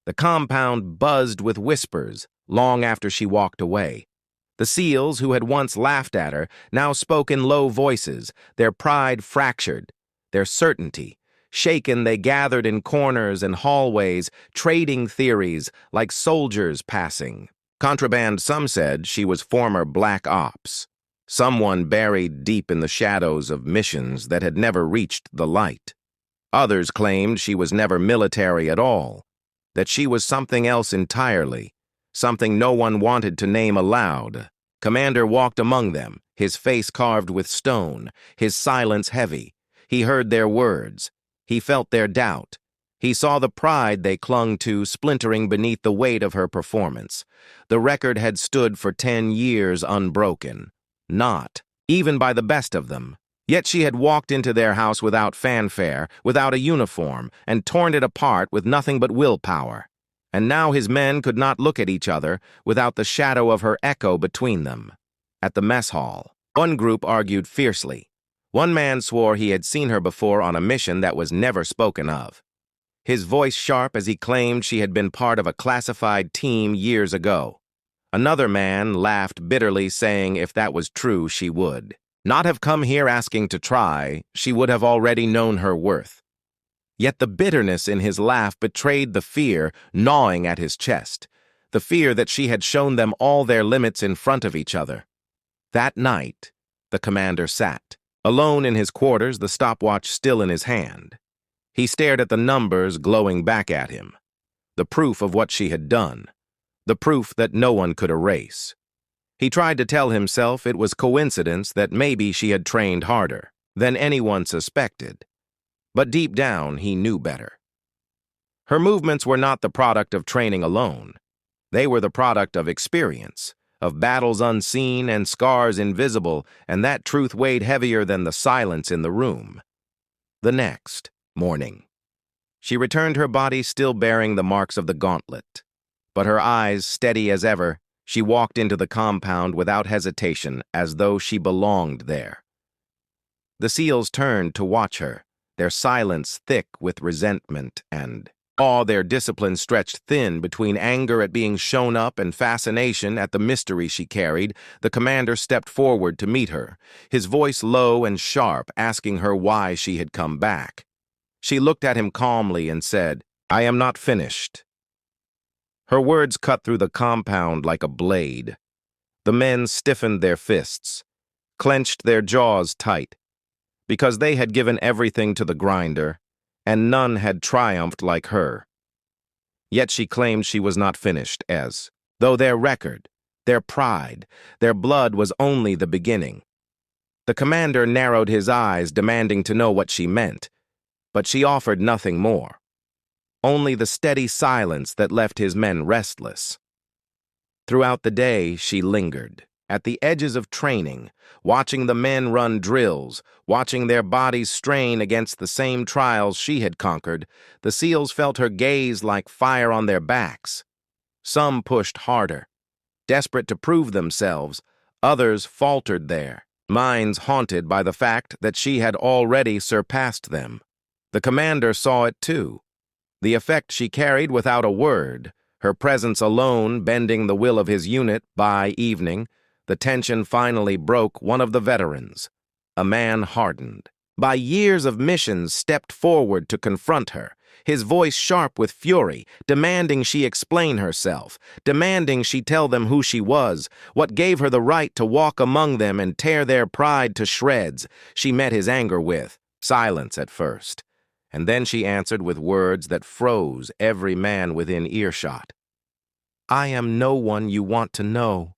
The compound buzzed with whispers long after she walked away. The SEALs, who had once laughed at her, now spoke in low voices, their pride fractured, their certainty shaken. They gathered in corners and hallways, trading theories like soldiers passing. Contraband, some said she was former Black Ops, someone buried deep in the shadows of missions that had never reached the light. Others claimed she was never military at all, that she was something else entirely, something no one wanted to name aloud. Commander walked among them, his face carved with stone, his silence heavy. He heard their words. He felt their doubt. He saw the pride they clung to splintering beneath the weight of her performance. The record had stood for 10 years unbroken. Not, even by the best of them. Yet she had walked into their house without fanfare, without a uniform, and torn it apart with nothing but willpower. And now his men could not look at each other without the shadow of her echo between them. At the mess hall, one group argued fiercely. One man swore he had seen her before on a mission that was never spoken of, his voice sharp as he claimed she had been part of a classified team years ago. Another man laughed bitterly, saying if that was true, she would not have come here asking to try. She would have already known her worth. Yet the bitterness in his laugh betrayed the fear gnawing at his chest, the fear that she had shown them all their limits in front of each other. That night, the commander sat, alone in his quarters, the stopwatch still in his hand. He stared at the numbers glowing back at him, the proof of what she had done, the proof that no one could erase. He tried to tell himself it was coincidence that maybe she had trained harder than anyone suspected. But deep down, he knew better. Her movements were not the product of training alone. They were the product of experience, of battles unseen and scars invisible, and that truth weighed heavier than the silence in the room. The next morning, she returned, her body still bearing the marks of the gauntlet. But her eyes steady as ever, she walked into the compound without hesitation, as though she belonged there. The SEALs turned to watch her, their silence thick with resentment and awe, their discipline stretched thin between anger at being shown up and fascination at the mystery she carried. The commander stepped forward to meet her, his voice low and sharp, asking her why she had come back. She looked at him calmly and said, "I am not finished." Her words cut through the compound like a blade. The men stiffened their fists, clenched their jaws tight, because they had given everything to the grinder, and none had triumphed like her. Yet she claimed she was not finished, as though their record, their pride, their blood was only the beginning. The commander narrowed his eyes, demanding to know what she meant, but she offered nothing more, only the steady silence that left his men restless. Throughout the day, she lingered, at the edges of training, watching the men run drills, watching their bodies strain against the same trials she had conquered. The SEALs felt her gaze like fire on their backs. Some pushed harder, desperate to prove themselves. Others faltered there, minds haunted by the fact that she had already surpassed them. The commander saw it too, the effect she carried without a word, her presence alone bending the will of his unit. By evening, the tension finally broke. One of the veterans, a man hardened by years of missions, stepped forward to confront her, his voice sharp with fury, demanding she explain herself, demanding she tell them who she was, what gave her the right to walk among them and tear their pride to shreds. She met his anger with silence at first, and then she answered with words that froze every man within earshot. "I am no one you want to know."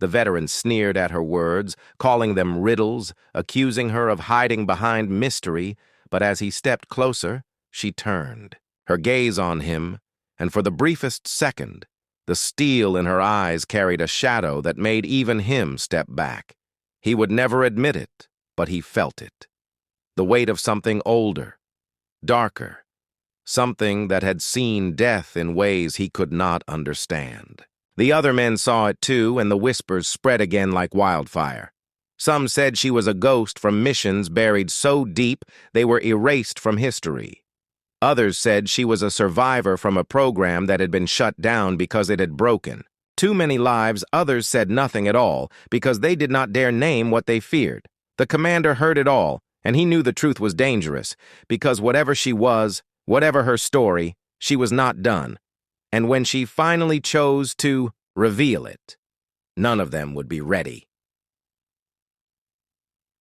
The veteran sneered at her words, calling them riddles, accusing her of hiding behind mystery, but as he stepped closer, she turned, her gaze on him, and for the briefest second, the steel in her eyes carried a shadow that made even him step back. He would never admit it, but he felt it. The weight of something older, darker, something that had seen death in ways he could not understand. The other men saw it too, and the whispers spread again like wildfire. Some said she was a ghost from missions buried so deep they were erased from history. Others said she was a survivor from a program that had been shut down because it had broken. Too many lives. Others said nothing at all because they did not dare name what they feared. The commander heard it all, and he knew the truth was dangerous because whatever she was, whatever her story, she was not done. And when she finally chose to reveal it, none of them would be ready.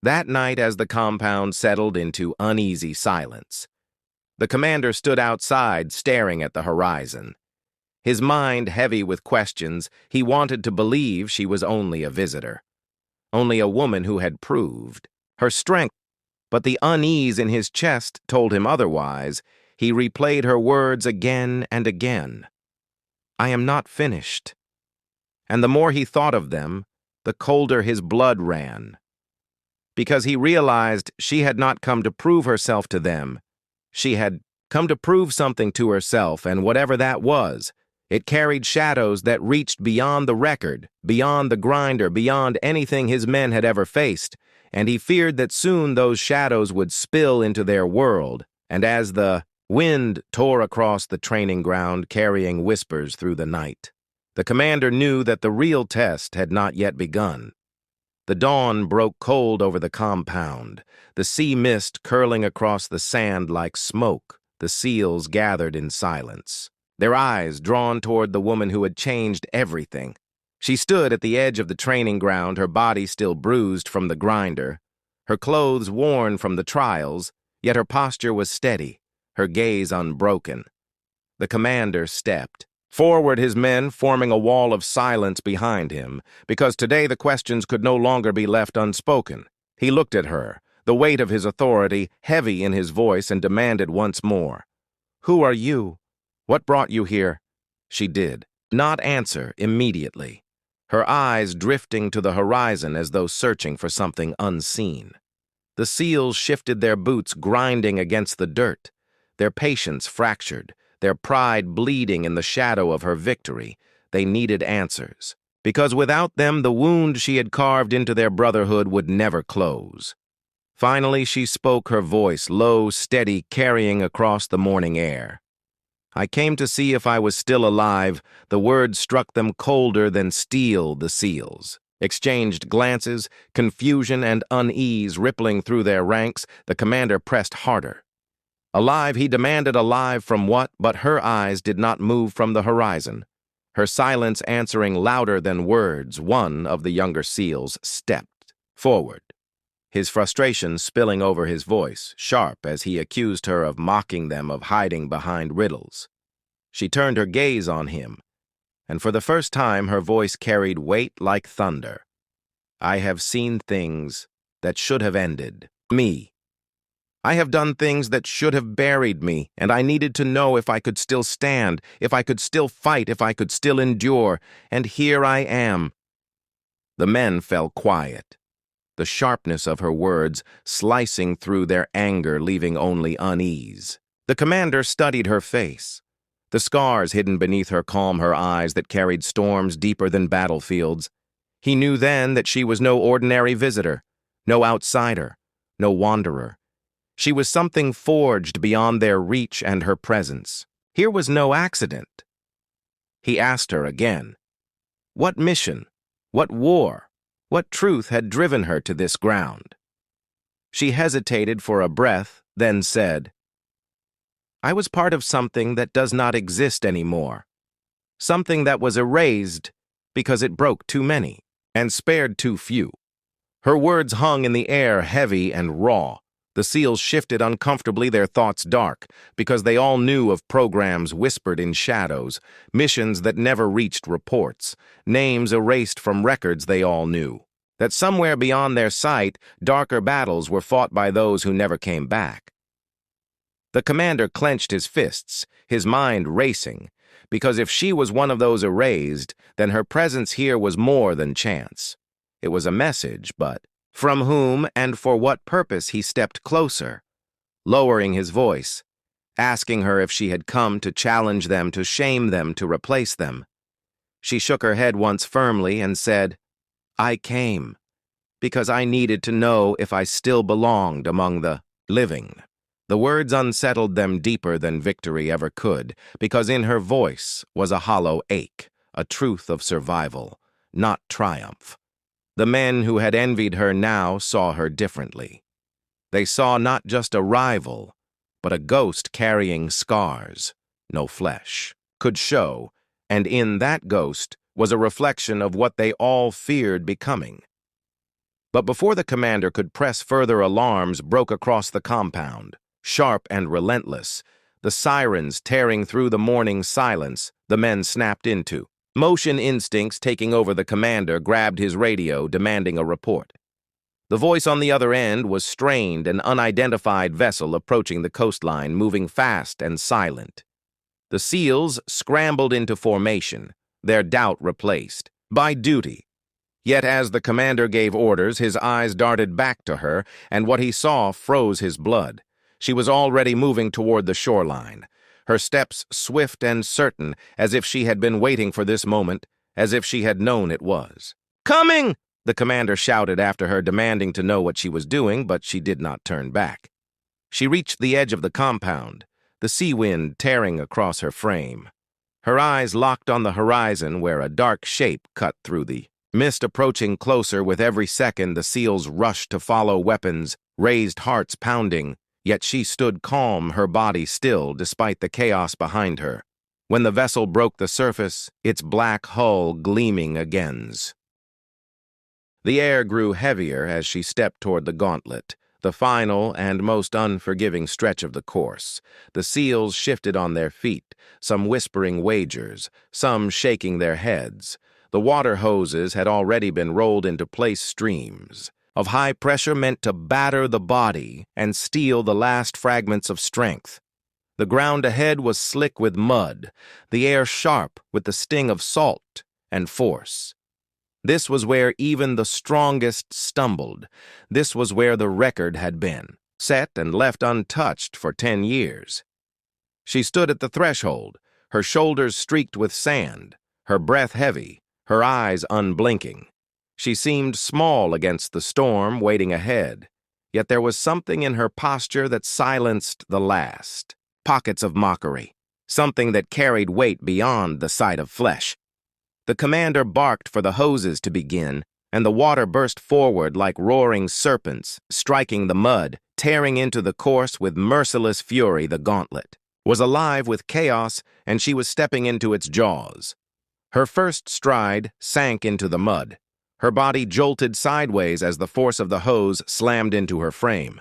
That night, as the compound settled into uneasy silence, the commander stood outside staring at the horizon. His mind heavy with questions, he wanted to believe she was only a visitor. Only a woman who had proved her strength, but the unease in his chest told him otherwise. He replayed her words again and again. I am not finished. And the more he thought of them, the colder his blood ran. Because he realized she had not come to prove herself to them. She had come to prove something to herself, and whatever that was, it carried shadows that reached beyond the record, beyond the grinder, beyond anything his men had ever faced, and he feared that soon those shadows would spill into their world, and as the wind tore across the training ground carrying whispers through the night, the commander knew that the real test had not yet begun. The dawn broke cold over the compound, the sea mist curling across the sand like smoke. The SEALs gathered in silence, their eyes drawn toward the woman who had changed everything. She stood at the edge of the training ground, her body still bruised from the grinder, her clothes worn from the trials, yet her posture was steady, her gaze unbroken. The commander stepped forward, his men forming a wall of silence behind him, because today the questions could no longer be left unspoken. He looked at her, the weight of his authority heavy in his voice, and demanded once more, "Who are you? What brought you here?" She did not answer immediately, her eyes drifting to the horizon as though searching for something unseen. The SEALs shifted their boots, grinding against the dirt, their patience fractured, their pride bleeding in the shadow of her victory. They needed answers, because without them the wound she had carved into their brotherhood would never close. Finally she spoke, her voice low, steady, carrying across the morning air. I came to see if I was still alive. The words struck them colder than steel. The SEALs exchanged glances, confusion and unease rippling through their ranks. The commander pressed harder. Alive, he demanded. Alive from what? But her eyes did not move from the horizon, her silence answering louder than words. One of the younger SEALs stepped forward, his frustration spilling over his voice, sharp as he accused her of mocking them, of hiding behind riddles. She turned her gaze on him, and for the first time her voice carried weight like thunder. I have seen things that should have ended me. I have done things that should have buried me, and I needed to know if I could still stand, if I could still fight, if I could still endure, and here I am. The men fell quiet, the sharpness of her words slicing through their anger, leaving only unease. The commander studied her face, the scars hidden beneath her calm, her eyes that carried storms deeper than battlefields. He knew then that she was no ordinary visitor, no outsider, no wanderer. She was something forged beyond their reach and her presence. Here was no accident. He asked her again, what mission, what war, what truth had driven her to this ground? She hesitated for a breath, then said, I was part of something that does not exist anymore. Something that was erased because it broke too many and spared too few. Her words hung in the air, heavy and raw. The SEALs shifted uncomfortably, their thoughts dark, because they all knew of programs whispered in shadows, missions that never reached reports, names erased from records they all knew, that somewhere beyond their sight, darker battles were fought by those who never came back. The commander clenched his fists, his mind racing, because if she was one of those erased, then her presence here was more than chance. It was a message, but from whom and for what purpose? He stepped closer, lowering his voice, asking her if she had come to challenge them, to shame them, to replace them. She shook her head once firmly and said, I came because I needed to know if I still belonged among the living. The words unsettled them deeper than victory ever could, because in her voice was a hollow ache, a truth of survival, not triumph. The men who had envied her now saw her differently. They saw not just a rival, but a ghost carrying scars, no flesh, could show, and in that ghost was a reflection of what they all feared becoming. But before the commander could press further, alarms broke across the compound, sharp and relentless, the sirens tearing through the morning silence the men snapped into. Motion instincts taking over, the commander grabbed his radio, demanding a report. The voice on the other end was strained, an unidentified vessel approaching the coastline, moving fast and silent. The SEALs scrambled into formation, their doubt replaced by duty. Yet as the commander gave orders, his eyes darted back to her, and what he saw froze his blood. She was already moving toward the shoreline, her steps swift and certain, as if she had been waiting for this moment, as if she had known it was. "Coming!" the commander shouted after her, demanding to know what she was doing, but she did not turn back. She reached the edge of the compound, the sea wind tearing across her frame. Her eyes locked on the horizon, where a dark shape cut through the mist, approaching closer with every second. The SEALs rushed to follow, weapons raised, hearts pounding, yet she stood calm, her body still despite the chaos behind her. When the vessel broke the surface, its black hull gleaming against. The air grew heavier as she stepped toward the gauntlet, the final and most unforgiving stretch of the course. The SEALs shifted on their feet, some whispering wagers, some shaking their heads. The water hoses had already been rolled into place, streams of high pressure meant to batter the body and steal the last fragments of strength. The ground ahead was slick with mud, the air sharp with the sting of salt and force. This was where even the strongest stumbled. This was where the record had been, set and left untouched for 10 years. She stood at the threshold, her shoulders streaked with sand, her breath heavy, her eyes unblinking. She seemed small against the storm waiting ahead, yet there was something in her posture that silenced the last pockets of mockery, something that carried weight beyond the sight of flesh. The commander barked for the hoses to begin, and the water burst forward like roaring serpents, striking the mud, tearing into the course with merciless fury. The gauntlet was alive with chaos, and she was stepping into its jaws. Her first stride sank into the mud. Her body jolted sideways as the force of the hose slammed into her frame.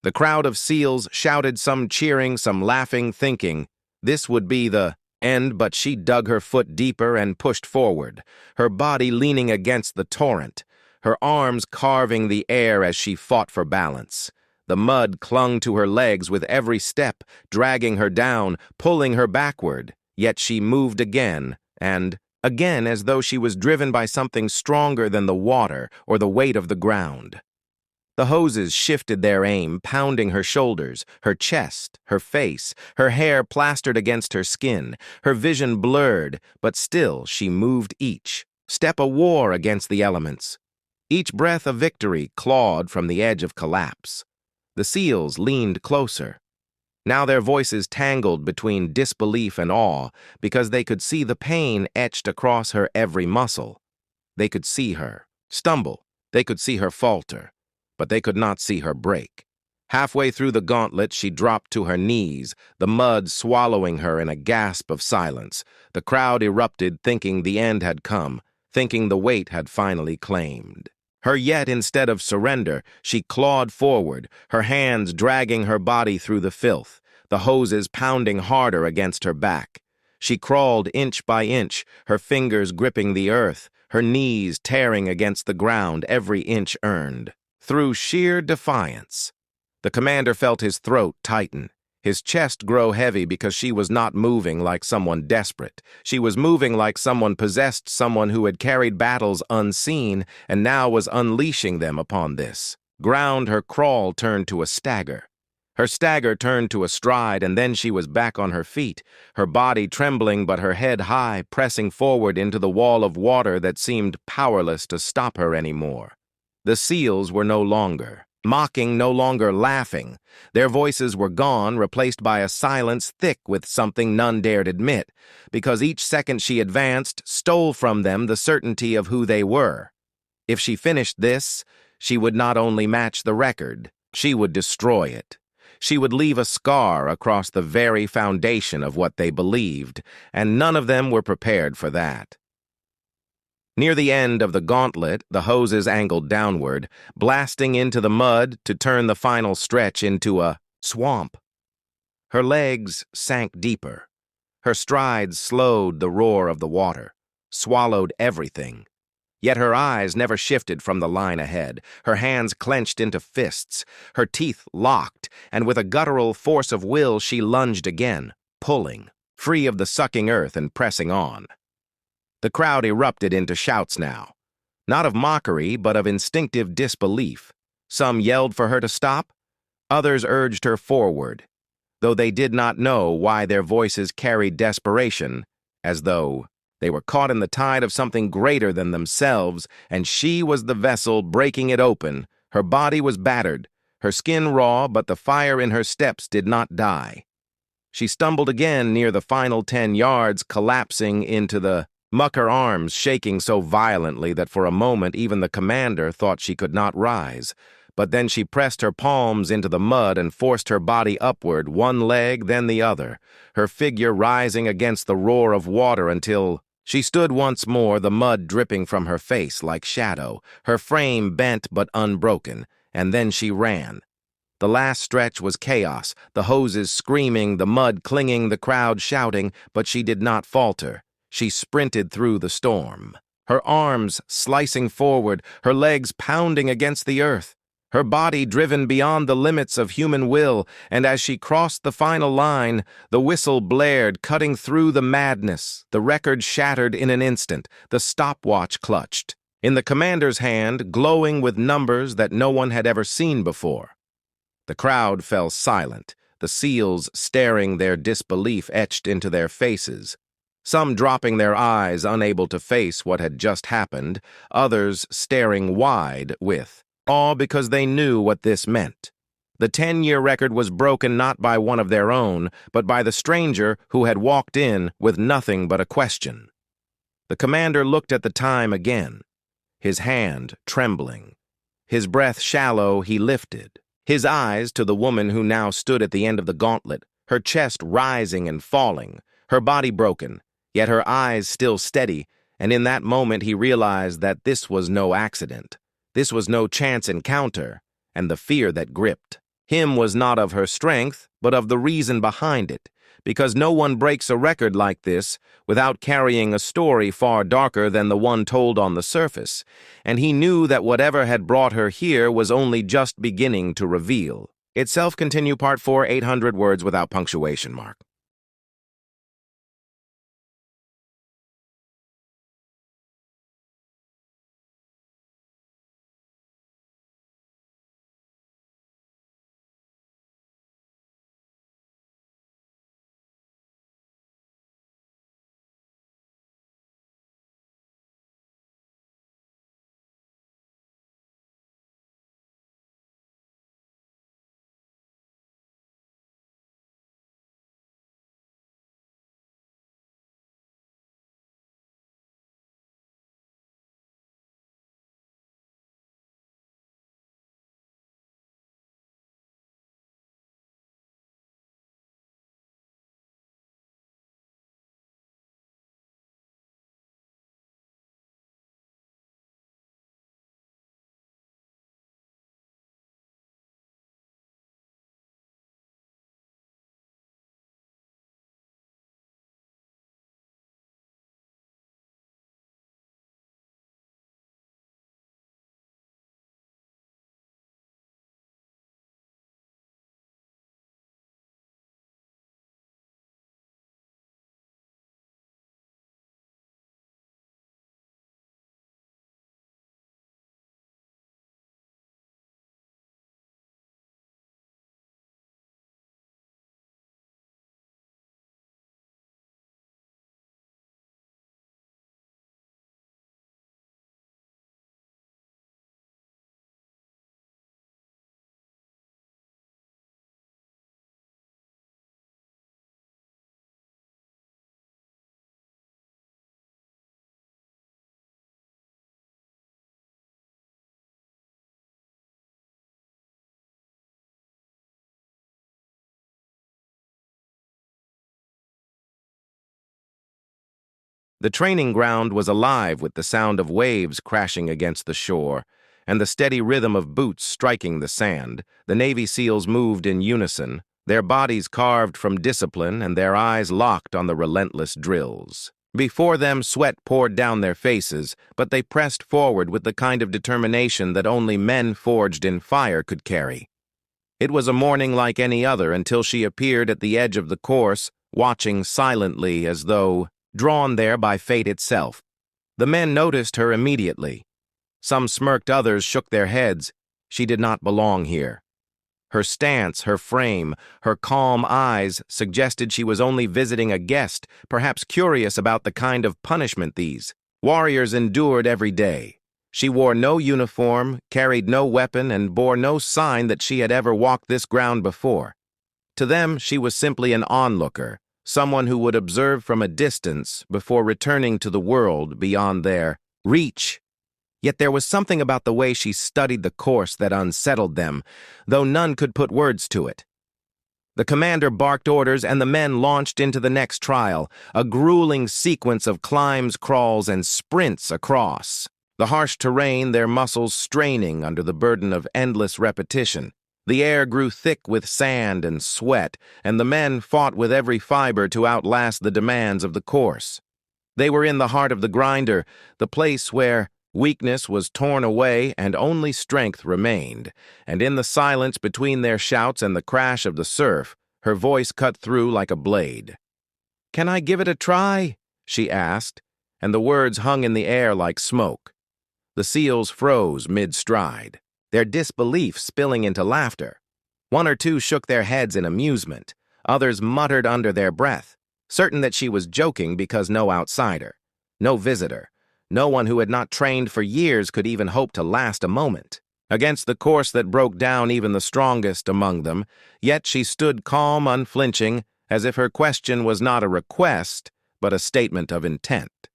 The crowd of SEALs shouted, some cheering, some laughing, thinking this would be the end, but she dug her foot deeper and pushed forward, her body leaning against the torrent, her arms carving the air as she fought for balance. The mud clung to her legs with every step, dragging her down, pulling her backward, yet she moved again and again, as though she was driven by something stronger than the water or the weight of the ground. The hoses shifted their aim, pounding her shoulders, her chest, her face, her hair plastered against her skin, her vision blurred, but still she moved, each step a war against the elements, each breath a victory clawed from the edge of collapse. The SEALs leaned closer. Now their voices tangled between disbelief and awe, because they could see the pain etched across her every muscle. They could see her stumble, they could see her falter, but they could not see her break. Halfway through the gauntlet, she dropped to her knees, the mud swallowing her in a gasp of silence. The crowd erupted, thinking the end had come, thinking the weight had finally claimed her. Yet instead of surrender, she clawed forward, her hands dragging her body through the filth, the hoses pounding harder against her back. She crawled inch by inch, her fingers gripping the earth, her knees tearing against the ground, every inch earned through sheer defiance. The commander felt his throat tighten, his chest grow heavy, because she was not moving like someone desperate. She was moving like someone possessed, someone who had carried battles unseen and now was unleashing them upon this ground. Her crawl turned to a stagger. Her stagger turned to a stride, and then she was back on her feet, her body trembling but her head high, pressing forward into the wall of water that seemed powerless to stop her anymore. The SEALs were no longer Mocking, no longer laughing. Their voices were gone, replaced by a silence thick with something none dared admit, because each second she advanced stole from them the certainty of who they were. If she finished this, she would not only match the record, she would destroy it. She would leave a scar across the very foundation of what they believed, and none of them were prepared for that. Near the end of the gauntlet, the hoses angled downward, blasting into the mud to turn the final stretch into a swamp. Her legs sank deeper. Her strides slowed the roar of the water, swallowed everything. Yet her eyes never shifted from the line ahead, her hands clenched into fists, her teeth locked, and with a guttural force of will she lunged again, pulling, free of the sucking earth and pressing on. The crowd erupted into shouts now, not of mockery, but of instinctive disbelief. Some yelled for her to stop, others urged her forward, though they did not know why their voices carried desperation, as though they were caught in the tide of something greater than themselves, and she was the vessel breaking it open. Her body was battered, her skin raw, but the fire in her steps did not die. She stumbled again near the final 10 yards, collapsing into the muck, her arms shaking so violently that for a moment even the commander thought she could not rise. But then she pressed her palms into the mud and forced her body upward, one leg, then the other, her figure rising against the roar of water until she stood once more, the mud dripping from her face like shadow, her frame bent but unbroken, and then she ran. The last stretch was chaos, the hoses screaming, the mud clinging, the crowd shouting, but she did not falter. She sprinted through the storm, her arms slicing forward, her legs pounding against the earth, her body driven beyond the limits of human will, and as she crossed the final line, the whistle blared, cutting through the madness. The record shattered in an instant, the stopwatch clutched, in the commander's hand, glowing with numbers that no one had ever seen before. The crowd fell silent, the SEALs staring, their disbelief etched into their faces. Some dropping their eyes, unable to face what had just happened, others staring wide with awe because they knew what this meant. The 10-year record was broken not by one of their own, but by the stranger who had walked in with nothing but a question. The commander looked at the time again, his hand trembling. His breath shallow, he lifted his eyes to the woman who now stood at the end of the gauntlet, her chest rising and falling, her body broken, yet her eyes still steady, and in that moment he realized that this was no accident. This was no chance encounter, and the fear that gripped him was not of her strength, but of the reason behind it, because no one breaks a record like this without carrying a story far darker than the one told on the surface, and he knew that whatever had brought her here was only just beginning to reveal itself. Continue Part 4, 800 words without punctuation mark. The training ground was alive with the sound of waves crashing against the shore and the steady rhythm of boots striking the sand. The Navy SEALs moved in unison, their bodies carved from discipline and their eyes locked on the relentless drills. Before them, sweat poured down their faces, but they pressed forward with the kind of determination that only men forged in fire could carry. It was a morning like any other until she appeared at the edge of the course, watching silently as though drawn there by fate itself. The men noticed her immediately. Some smirked, others shook their heads. She did not belong here. Her stance, her frame, her calm eyes suggested she was only visiting a guest, perhaps curious about the kind of punishment these warriors endured every day. She wore no uniform, carried no weapon, and bore no sign that she had ever walked this ground before. To them, she was simply an onlooker, someone who would observe from a distance before returning to the world beyond their reach. Yet there was something about the way she studied the course that unsettled them, though none could put words to it. The commander barked orders and the men launched into the next trial, a grueling sequence of climbs, crawls, and sprints across. The harsh terrain, their muscles straining under the burden of endless repetition. The air grew thick with sand and sweat, and the men fought with every fiber to outlast the demands of the course. They were in the heart of the grinder, the place where weakness was torn away and only strength remained, and in the silence between their shouts and the crash of the surf, her voice cut through like a blade. "Can I give it a try?" she asked, and the words hung in the air like smoke. The SEALs froze mid-stride, their disbelief spilling into laughter. One or two shook their heads in amusement, others muttered under their breath, certain that she was joking because no outsider, no visitor, no one who had not trained for years could even hope to last a moment against the course that broke down even the strongest among them. Yet she stood calm, unflinching, as if her question was not a request, but a statement of intent.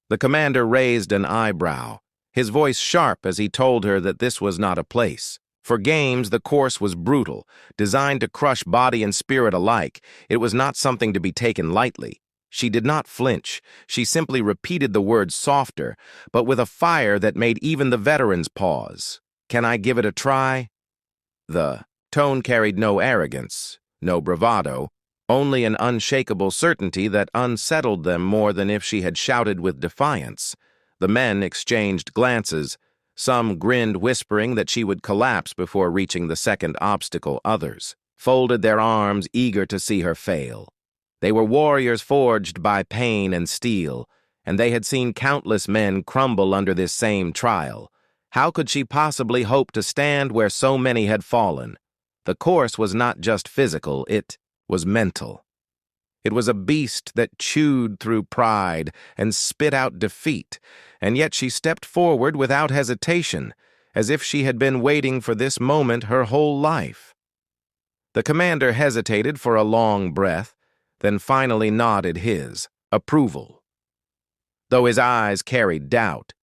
The commander raised an eyebrow, his voice sharp as he told her that this was not a place. For games, the course was brutal, designed to crush body and spirit alike. It was not something to be taken lightly. She did not flinch. She simply repeated the words softer, but with a fire that made even the veterans pause. "Can I give it a try?" The tone carried no arrogance, no bravado, only an unshakable certainty that unsettled them more than if she had shouted with defiance. The men exchanged glances. Some grinned, whispering that she would collapse before reaching the second obstacle. Others folded their arms, eager to see her fail. They were warriors forged by pain and steel, and they had seen countless men crumble under this same trial. How could she possibly hope to stand where so many had fallen? The course was not just physical, it was mental. It was a beast that chewed through pride and spit out defeat, and yet she stepped forward without hesitation, as if she had been waiting for this moment her whole life. The commander hesitated for a long breath, then finally nodded his approval, though his eyes carried doubt.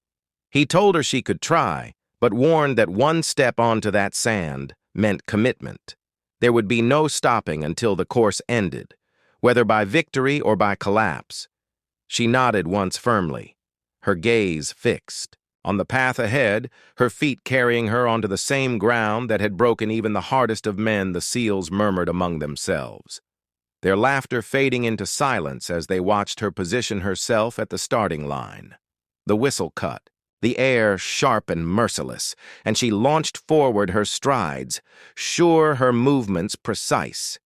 He told her she could try, but warned that one step onto that sand meant commitment. There would be no stopping until the course ended, whether by victory or by collapse. She nodded once firmly, her gaze fixed on the path ahead, her feet carrying her onto the same ground that had broken even the hardest of men. The SEALs murmured among themselves, their laughter fading into silence as they watched her position herself at the starting line. The whistle cut, the air sharp and merciless, and she launched forward, her strides, sure, her movements precise.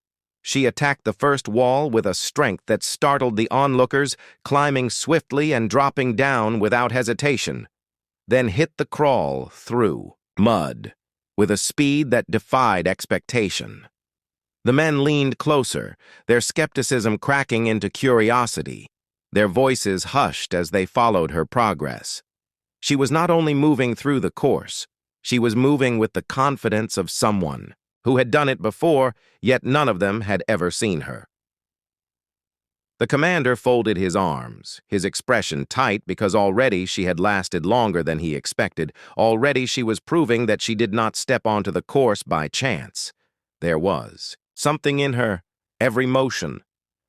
She attacked the first wall with a strength that startled the onlookers, climbing swiftly and dropping down without hesitation, then hit the crawl through mud with a speed that defied expectation. The men leaned closer, their skepticism cracking into curiosity, their voices hushed as they followed her progress. She was not only moving through the course, she was moving with the confidence of someone who had done it before, yet none of them had ever seen her. The commander folded his arms, his expression tight because already she had lasted longer than he expected. Already she was proving that she did not step onto the course by chance. There was something in her every motion,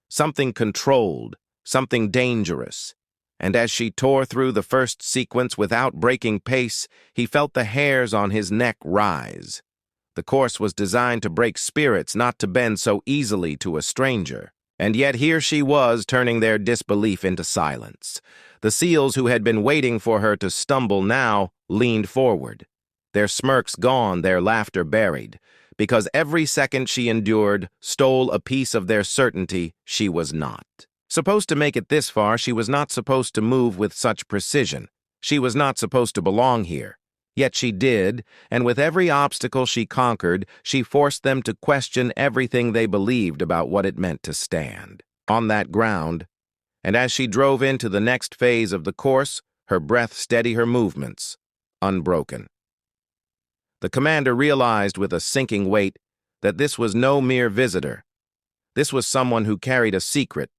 something controlled, something dangerous, and as she tore through the first sequence without breaking pace, he felt the hairs on his neck rise. The course was designed to break spirits, not to bend so easily to a stranger. And yet here she was, turning their disbelief into silence. The seals who had been waiting for her to stumble now leaned forward. Their smirks gone, their laughter buried, because every second she endured stole a piece of their certainty she was not. Supposed to make it this far, she was not supposed to move with such precision. She was not supposed to belong here. Yet she did, and with every obstacle she conquered, she forced them to question everything they believed about what it meant to stand on that ground. And as she drove into the next phase of the course, her breath steady her movements, unbroken. The commander realized with a sinking weight that this was no mere visitor. This was someone who carried a secret,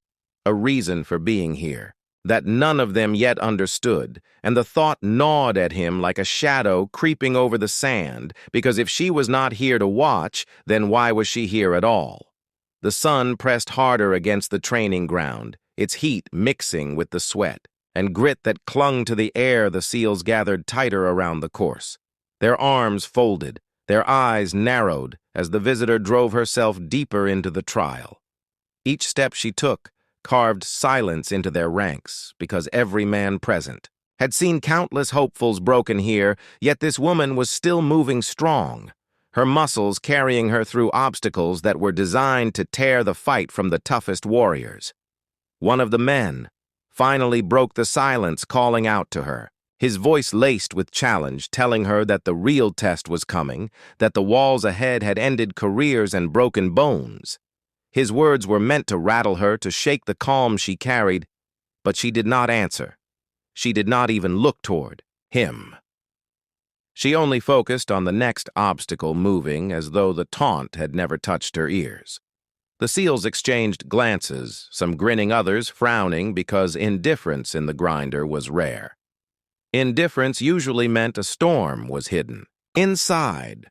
a reason for being here, that none of them yet understood, and the thought gnawed at him like a shadow creeping over the sand, because if she was not here to watch, then why was she here at all? The sun pressed harder against the training ground, its heat mixing with the sweat and grit that clung to the air. The seals gathered tighter around the course. Their arms folded, their eyes narrowed as the visitor drove herself deeper into the trial. Each step she took carved silence into their ranks, because every man present had seen countless hopefuls broken here, yet this woman was still moving strong, her muscles carrying her through obstacles that were designed to tear the fight from the toughest warriors. One of the men finally broke the silence, calling out to her, his voice laced with challenge, telling her that the real test was coming, that the walls ahead had ended careers and broken bones. His words were meant to rattle her, to shake the calm she carried, but she did not answer. She did not even look toward him. She only focused on the next obstacle, moving as though the taunt had never touched her ears. The seals exchanged glances, some grinning, others frowning, because indifference in the grinder was rare. Indifference usually meant a storm was hidden. Inside,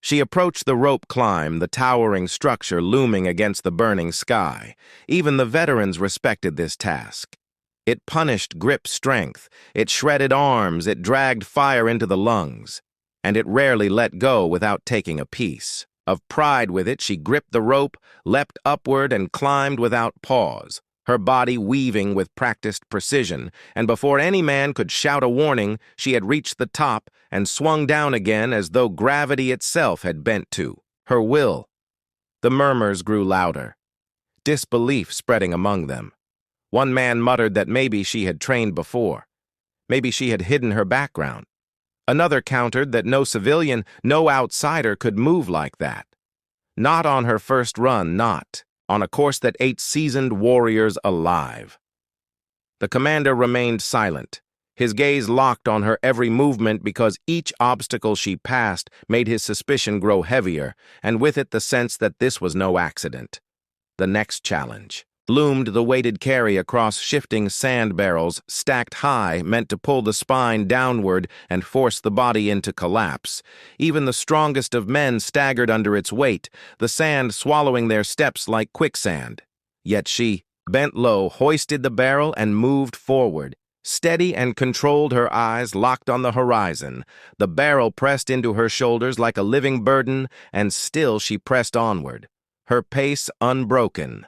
she approached the rope climb, the towering structure looming against the burning sky. Even the veterans respected this task. It punished grip strength, it shredded arms, it dragged fire into the lungs, and it rarely let go without taking a piece. Of pride with it, she gripped the rope, leapt upward, and climbed without pause, her body weaving with practiced precision, and before any man could shout a warning, she had reached the top and swung down again as though gravity itself had bent to her will. The murmurs grew louder, disbelief spreading among them. One man muttered that maybe she had trained before. Maybe she had hidden her background. Another countered that no civilian, no outsider could move like that. Not on her first run, not on a course that ate seasoned warriors alive. The commander remained silent, his gaze locked on her every movement, because each obstacle she passed made his suspicion grow heavier, and with it the sense that this was no accident. The next challenge loomed, the weighted carry across shifting sand barrels, stacked high, meant to pull the spine downward and force the body into collapse. Even the strongest of men staggered under its weight, the sand swallowing their steps like quicksand. Yet she bent low, hoisted the barrel, and moved forward, steady and controlled, her eyes locked on the horizon. The barrel pressed into her shoulders like a living burden, and still she pressed onward, her pace unbroken.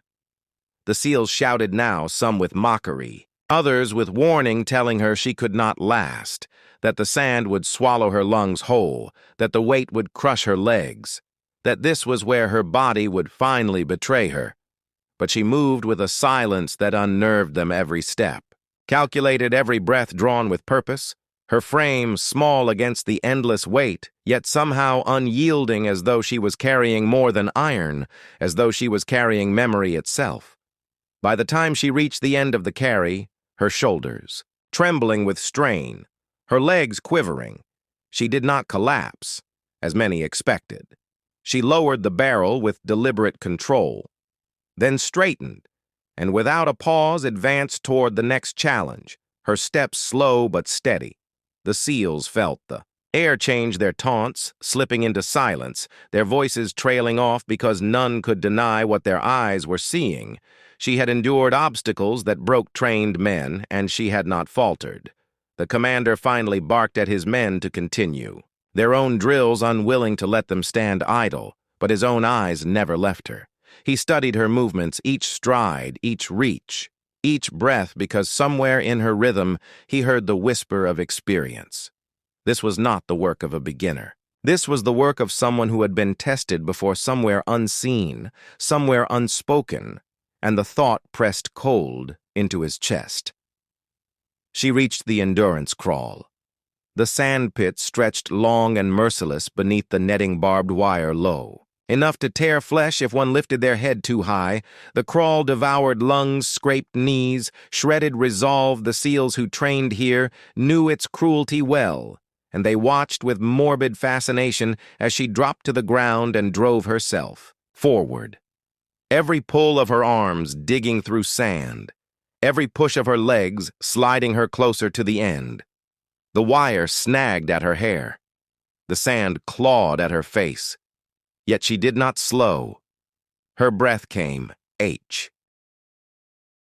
The seals shouted now, some with mockery, others with warning, telling her she could not last, that the sand would swallow her lungs whole, that the weight would crush her legs, that this was where her body would finally betray her. But she moved with a silence that unnerved them every step, calculated every breath drawn with purpose, her frame small against the endless weight, yet somehow unyielding, as though she was carrying more than iron, as though she was carrying memory itself. By the time she reached the end of the carry, her shoulders trembling with strain, her legs quivering, she did not collapse, as many expected. She lowered the barrel with deliberate control, then straightened, and without a pause advanced toward the next challenge, her steps slow but steady. The seals felt the Air changed their taunts, slipping into silence, their voices trailing off because none could deny what their eyes were seeing. She had endured obstacles that broke trained men, and she had not faltered. The commander finally barked at his men to continue, their own drills unwilling to let them stand idle, but his own eyes never left her. He studied her movements, each stride, each reach, each breath, because somewhere in her rhythm he heard the whisper of experience. This was not the work of a beginner. This was the work of someone who had been tested before, somewhere unseen, somewhere unspoken, and the thought pressed cold into his chest. She reached the endurance crawl. The sand pit stretched long and merciless beneath the netting barbed wire low. Enough to tear flesh if one lifted their head too high. The crawl devoured lungs, scraped knees, shredded resolve. The SEALs who trained here knew its cruelty well, and they watched with morbid fascination as she dropped to the ground and drove herself forward. Every pull of her arms digging through sand, every push of her legs sliding her closer to the end. The wire snagged at her hair. The sand clawed at her face. Yet she did not slow. Her breath came, H.